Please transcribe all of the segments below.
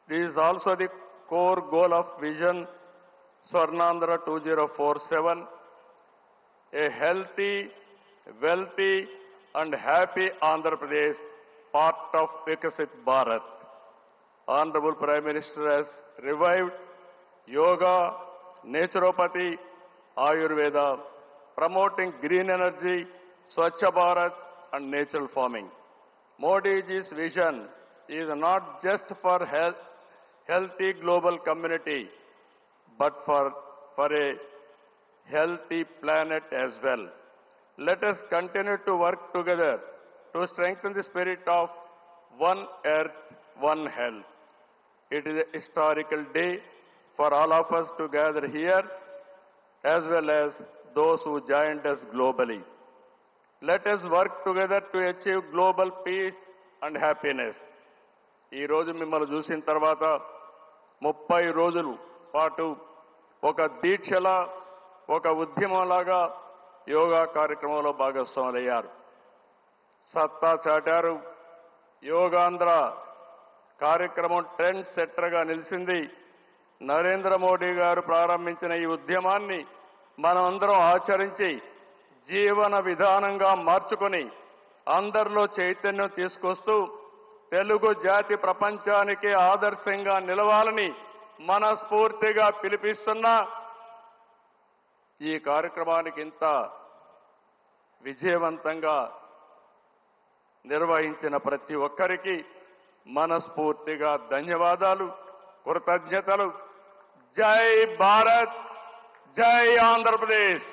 This is also the core goal of Vision Swarnandhra 2047, a healthy, wealthy and happy Andhra Pradesh, part of Vikasit Bharat. Honorable Prime Minister has revived yoga, naturopathy, Ayurveda, promoting green energy, Swachh Bharat and natural farming. Modi ji's vision is not just for healthy global community, but for a healthy planet as well. Let us continue to work together to strengthen the spirit of one earth, one health. It is a historical day for all of us to gather here, as well as those who joined us globally. Let us work together to achieve global peace and happiness. ఈ రోజు మిమ్మల్ని చూసిన తర్వాత 30 రోజుల పాటు ఒక దీక్షలా, ఒక ఉద్యమంలాగా యోగా కార్యక్రమంలో భాగస్వాములయ్యారు. సత్తా చాటారు. యోగాంధ్ర కార్యక్రమం ట్రెండ్ సెట్టర్గా నిలిచింది. నరేంద్ర మోడీ గారు ప్రారంభించిన ఈ ఉద్యమాన్ని మనమందరం ఆచరించి జీవన విధానంగా మార్చుకొని అందరిలో చైతన్యం తీసుకొస్తూ తెలుగు జాతి ప్రపంచానికి ఆదర్శంగా నిలవాలని మనస్ఫూర్తిగా పిలిపిస్తున్నా. ఈ కార్యక్రమానికి ఇంత విజయవంతంగా నిర్వహించిన ప్రతి ఒక్కరికి మనస్ఫూర్తిగా ధన్యవాదాలు, కృతజ్ఞతలు. జై భారత్, జై ఆంధ్రప్రదేశ్.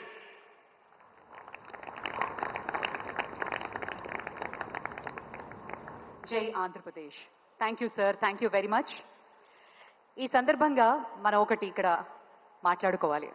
జై Andhra Pradesh. Thank you sir, thank you very much. ఈ సందర్భంగా మనం ఒకటి ఇక్కడ మాట్లాడుకోవాలి.